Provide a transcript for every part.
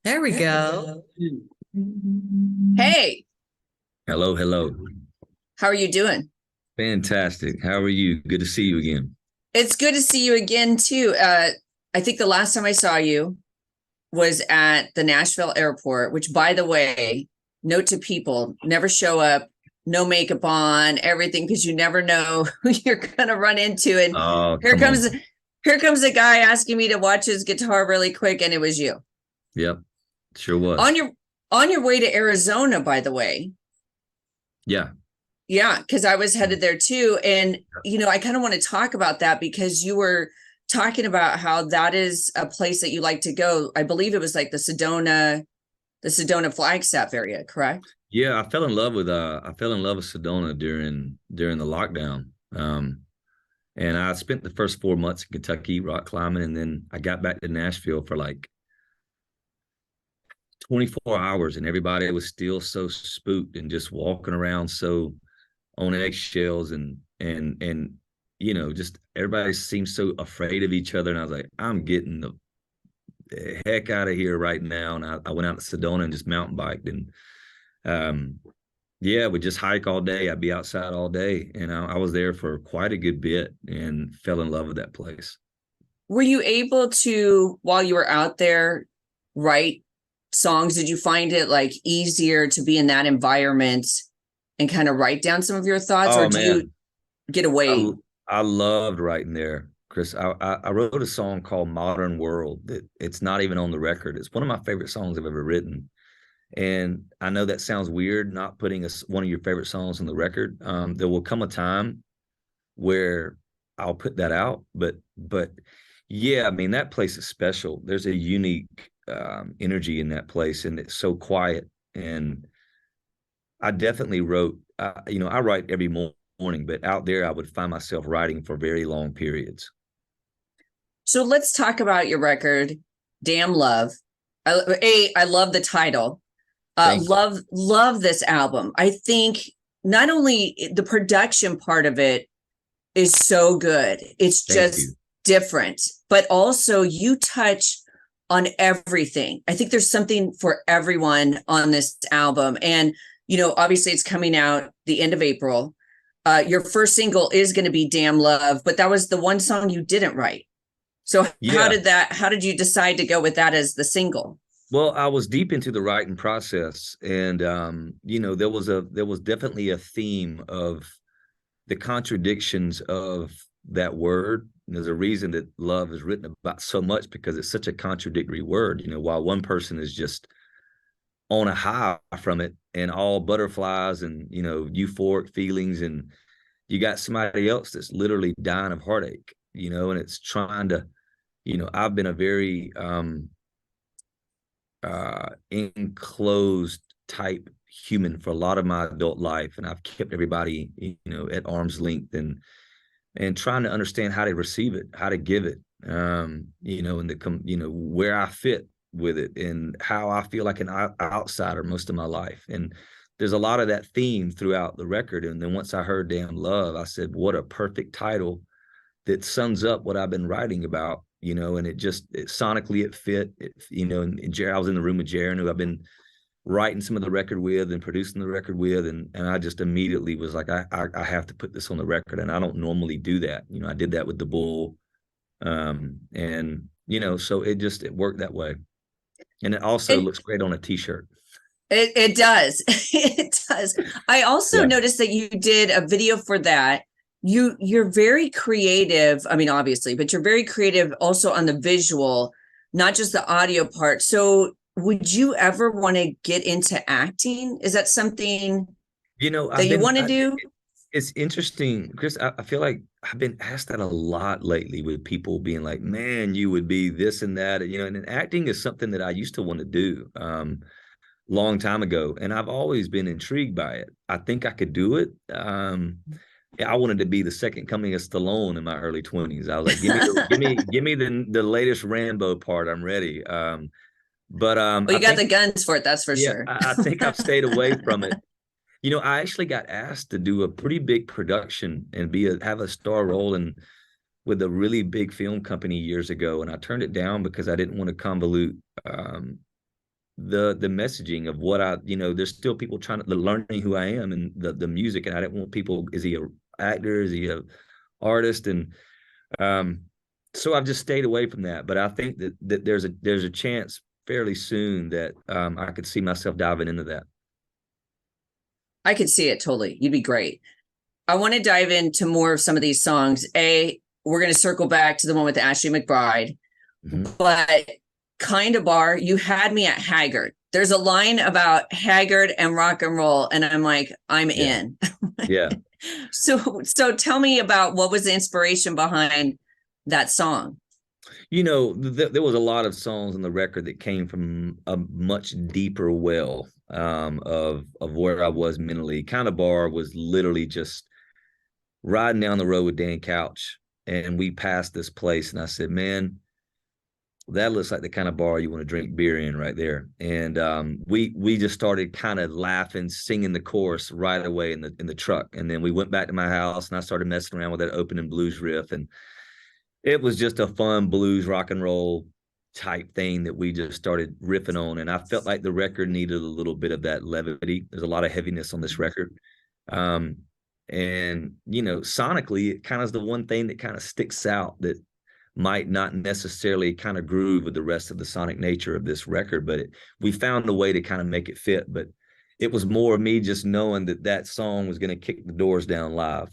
There we go. Hey, Hello, hello. how are you doing? Fantastic. How are you? Good to see you again. It's good to see you again too. I think the last time I saw you was at the Nashville airport, which by the way, note to people, never show up, no makeup on, everything, because you never know who you're gonna run into. And Oh, here come comes on. here comes a guy asking me to watch his guitar really quick, and it was you. Yep, sure On was. your way to Arizona, by the way. Yeah. Yeah, because I was headed there too. And, I kind of want to talk about that because you were talking about how that is a place that you like to go. I believe it was like the Sedona Flagstaff area, correct? Yeah, I fell in love with Sedona during the lockdown. And I spent the first 4 months in Kentucky rock climbing, and then I got back to Nashville for like 24 hours, and everybody was still so spooked and just walking around so on eggshells and just everybody seems so afraid of each other. And I was like, I'm getting the heck out of here right now. And I went out to Sedona and just mountain biked, and um yeah, we just hike all day. I'd be outside all day, and I was there for quite a good bit and fell in love with that place. Were you able to, while you were out there, write songs? Did you find it like easier to be in that environment and kind of write down some of your thoughts, or Oh do you man, get I away? I loved writing there, Kris. I wrote a song called Modern World that it's not even on the record. It's one of my favorite songs I've ever written. And I know that sounds weird, not putting one of your favorite songs on the record. There will come a time where I'll put that out, but yeah, I mean that place is special. There's a unique energy in that place, and it's so quiet. And I definitely wrote. I write every morning, but out there I would find myself writing for very long periods. So let's talk about your record, Damn Love. I love the title. Thank you, Love this album. I think not only the production part of it is so good, it's thank you. just different, but also you touch on everything. I think there's something for everyone on this album. And, obviously it's coming out the end of April. Your first single is going to be Damn Love, but that was the one song you didn't write. So Yeah. how did you decide to go with that as the single? Well, I was deep into the writing process, and there was definitely a theme of the contradictions of that word. And there's a reason that love is written about so much, because it's such a contradictory word. While one person is just on a high from it and all butterflies and euphoric feelings, and you got somebody else that's literally dying of heartache. And it's trying to, I've been a very enclosed type human for a lot of my adult life, and I've kept everybody at arm's length, and trying to understand how to receive it, how to give it, and where I fit with it, and how I feel like an outsider most of my life. And there's a lot of that theme throughout the record. And then once I heard Damn Love, I said, what a perfect title that sums up what I've been writing about. And sonically it fit. And I was in the room with Jaron, who I've been writing some of the record with and producing the record with, and I just immediately was like, I have to put this on the record, and I don't normally do that. I did that with the Bull, and so it worked that way, and it also And looks great on a T-shirt. it does. It does. I also Yeah, noticed that you did a video for that. You're very creative. I mean, obviously, but you're very creative also on the visual, not just the audio part. So would you ever want to get into acting? Is that something that I've you been. want to do? It's interesting, Kris. I feel like I've been asked that a lot lately, with people being like, "Man, you would be this and that." And acting is something that I used to want to do. Long time ago, and I've always been intrigued by it. I think I could do it. Yeah, I wanted to be the second coming of Stallone in my early 20s. I was like, give me the latest Rambo part. I'm ready. But Well, I you got think, the guns for it, that's for yeah, sure. I think I've stayed away from it. I actually got asked to do a pretty big production and have a star role in with a really big film company years ago, and I turned it down because I didn't want to convolute. Um, the messaging of what I, there's still people trying to learning who I am and the music, and I didn't want people, is he a actor, is he a artist? And so I've just stayed away from that. But I think that there's a chance fairly soon that I could see myself diving into that. I could see it totally. You'd be great. I want to dive into more of some of these songs. We're going to circle back to the one with Ashley McBryde, but Kind of Bar, you had me at Haggard. There's a line about Haggard and rock and roll, and I'm like, I'm in. Yeah. So tell me about what was the inspiration behind that song. There was a lot of songs on the record that came from a much deeper well of where I was mentally. Kind of Bar was literally just riding down the road with Dan Couch, and we passed this place, and I said, man, that looks like the kind of bar you want to drink beer in right there. And we just started kind of laughing, singing the chorus right away in the truck. And then we went back to my house, and I started messing around with that opening blues riff, and it was just a fun blues rock and roll type thing that we just started riffing on. And I felt like the record needed a little bit of that levity. There's a lot of heaviness on this record. And, sonically, it kind of is the one thing that kind of sticks out that might not necessarily kind of groove with the rest of the sonic nature of this record, but we found a way to kind of make it fit. But it was more of me just knowing that song was going to kick the doors down live.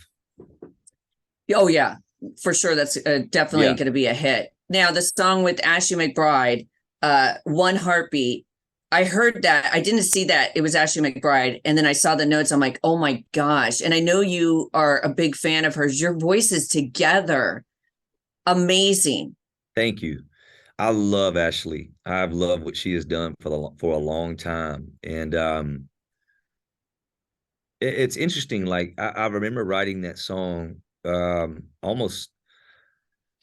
Oh yeah, for sure. That's definitely going to be a hit. Now the song with Ashley McBryde, One Heartbeat, I heard that. I didn't see that it was Ashley McBryde. And then I saw the notes. I'm like, oh my gosh. And I know you are a big fan of hers. Your voices together, amazing. Thank you. I love Ashley. I've loved what she has done for a long time. And it's interesting. Like I remember writing that song almost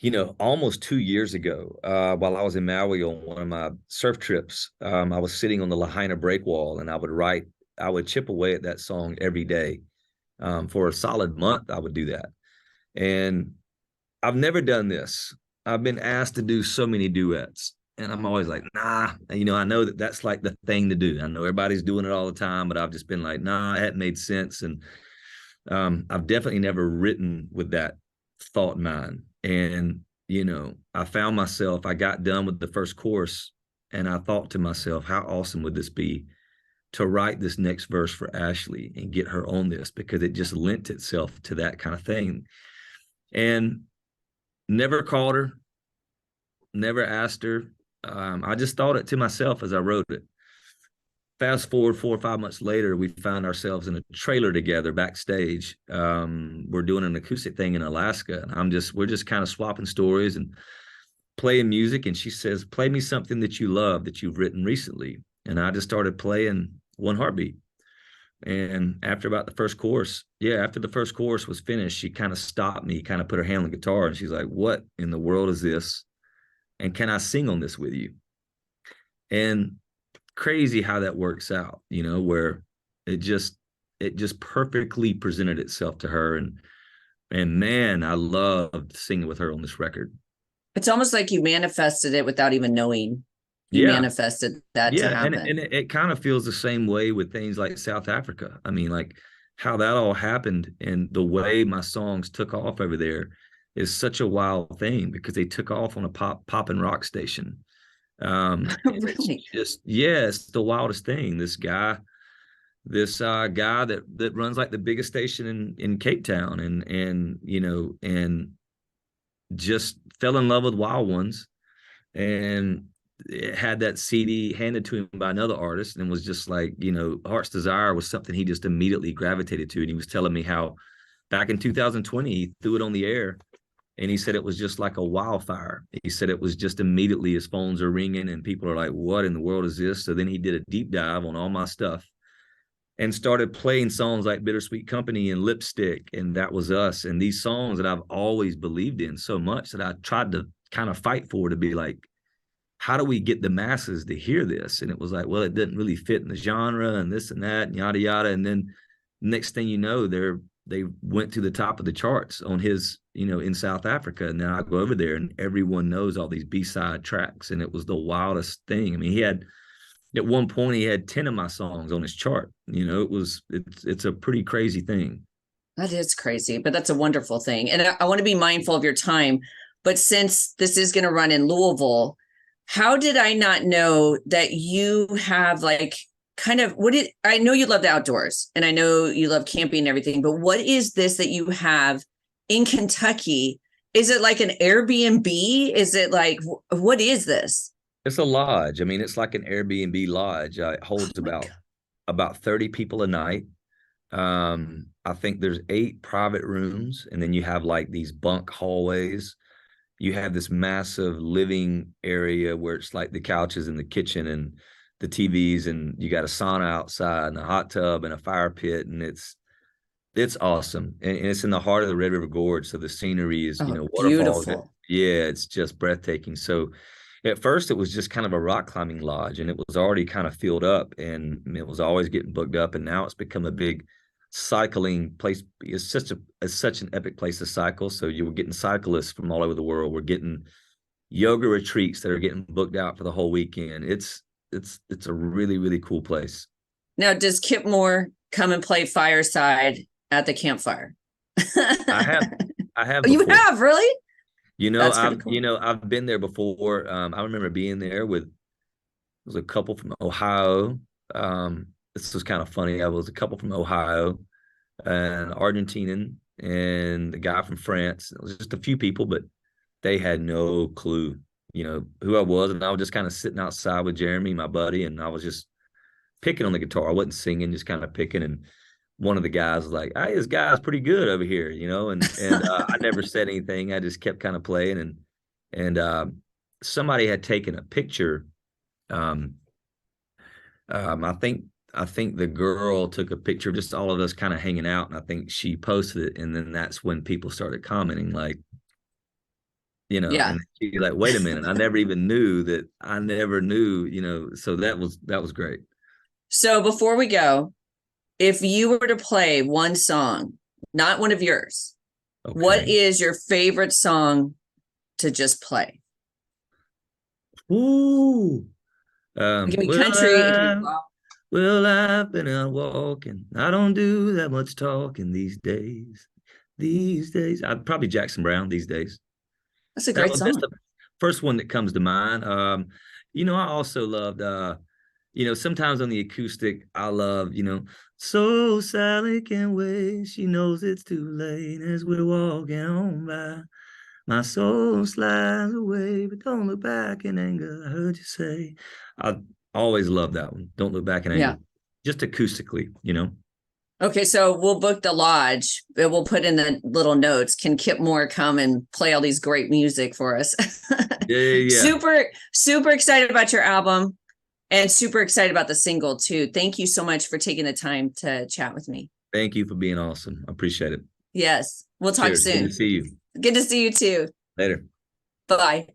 2 years ago, while I was in Maui on one of my surf trips. I was sitting on the Lahaina breakwall, and I would chip away at that song every day. For a solid month, I would do that. And I've never done this. I've been asked to do so many duets, and I'm always like, nah. I know that that's like the thing to do. I know everybody's doing it all the time, but I've just been like, nah, it hadn't made sense. And I've definitely never written with that thought in mind. And, I found myself, I got done with the first course, and I thought to myself, how awesome would this be to write this next verse for Ashley and get her on this, because it just lent itself to that kind of thing. And never called her, never asked her. I just thought it to myself as I wrote it. Fast forward 4 or 5 months later, we found ourselves in a trailer together backstage. We're doing an acoustic thing in Alaska, and we're just kind of swapping stories and playing music. And she says, play me something that you love that you've written recently. And I just started playing One Heartbeat. And after the first chorus was finished, she kind of stopped me, kind of put her hand on the guitar, and she's like, what in the world is this? And can I sing on this with you? And crazy how that works out, where it just perfectly presented itself to her. And man, I loved singing with her on this record. It's almost like you manifested it without even knowing you manifested that to happen. And it kind of feels the same way with things like South Africa. I mean, like how that all happened and the way my songs took off over there is such a wild thing, because they took off on a pop and rock station. Really? It's the wildest thing. This guy that runs like the biggest station in Cape Town, and just fell in love with Wild Ones, and had that CD handed to him by another artist, and was just like, Heart's Desire was something he just immediately gravitated to. And he was telling me how back in 2020 he threw it on the air, and he said it was just like a wildfire. He said it was just immediately his phones are ringing and people are like, what in the world is this? So then he did a deep dive on all my stuff and started playing songs like Bittersweet Company and Lipstick, and That Was Us, and these songs that I've always believed in so much that I tried to kind of fight for, to be like, how do we get the masses to hear this? And it was like, well, it didn't really fit in the genre and this and that and yada, yada. And then next thing you know, they went to the top of the charts on his, in South Africa. And then I go over there and everyone knows all these B-side tracks. And it was the wildest thing. I mean, he had At one point, he had 10 of my songs on his chart. It's a pretty crazy thing. That is crazy, but that's a wonderful thing. And I want to be mindful of your time. But since this is going to run in Louisville, how did I not know that you have like kind of I know you love the outdoors and I know you love camping and everything, but what is this that you have in Kentucky? Is it like an Airbnb? Is it like, what is this? It's a lodge. I mean, it's like an Airbnb lodge. It Oh holds my God. about 30 people a night. I think there's 8 private rooms, and then you have like these bunk hallways. You have this massive living area where it's like the couches in the kitchen and the TVs, and you got a sauna outside and a hot tub and a fire pit, and it's awesome. And it's in the heart of the Red River Gorge, so the scenery is, Oh, waterfalls. beautiful. Yeah, it's just breathtaking. So at first it was just kind of a rock climbing lodge, and it was already kind of filled up, and it was always getting booked up, and now it's become a big cycling place. It's such an epic place to cycle. So you were getting cyclists from all over the world. We're getting yoga retreats that are getting booked out for the whole weekend. It's a really, really cool place. Now, does Kip Moore come and play fireside at the campfire? I have I have You before. have, really? You know, That's pretty I've cool. I've been there before. I remember being there with, it was a couple from Ohio. This was kind of funny. I was a couple from Ohio, an Argentinian, and a guy from France. It was just a few people, but they had no clue, who I was. And I was just kind of sitting outside with Jeremy, my buddy, and I was just picking on the guitar. I wasn't singing, just kind of picking. And one of the guys was like, "Hey, this guy's pretty good over here," and I never said anything. I just kept kind of playing, and somebody had taken a picture. Um, I think the girl took a picture of just all of us kind of hanging out, and I think she posted it, and then that's when people started commenting, like, Yeah. and she's like, "Wait a minute, I never even knew that. I never knew," So that was great. So before we go, if you were to play one song, not one of yours, what Okay. is your favorite song to just play? Ooh. It can be Well, country, it can be rock. I've been out walking. I don't do that much talking these days. These days, I'd probably Jackson Brown these days. That's a That great was just song. the first one that comes to mind. I also loved, sometimes on the acoustic, I love, so Sally can wait. She knows it's too late as we're walking on by. My soul slides away, but don't look back in anger. I heard you say. I always love that one. Don't look back in Yeah. anger. Just acoustically. Okay, so we'll book the lodge. We'll put in the little notes. Can Kip Moore come and play all these great music for us? Yeah, yeah, yeah. Super, super excited about your album and super excited about the single too. Thank you so much for taking the time to chat with me. Thank you for being awesome. I appreciate it. Yes, we'll talk Cheers. Good to soon. see you. Good to see you too. Later. Bye.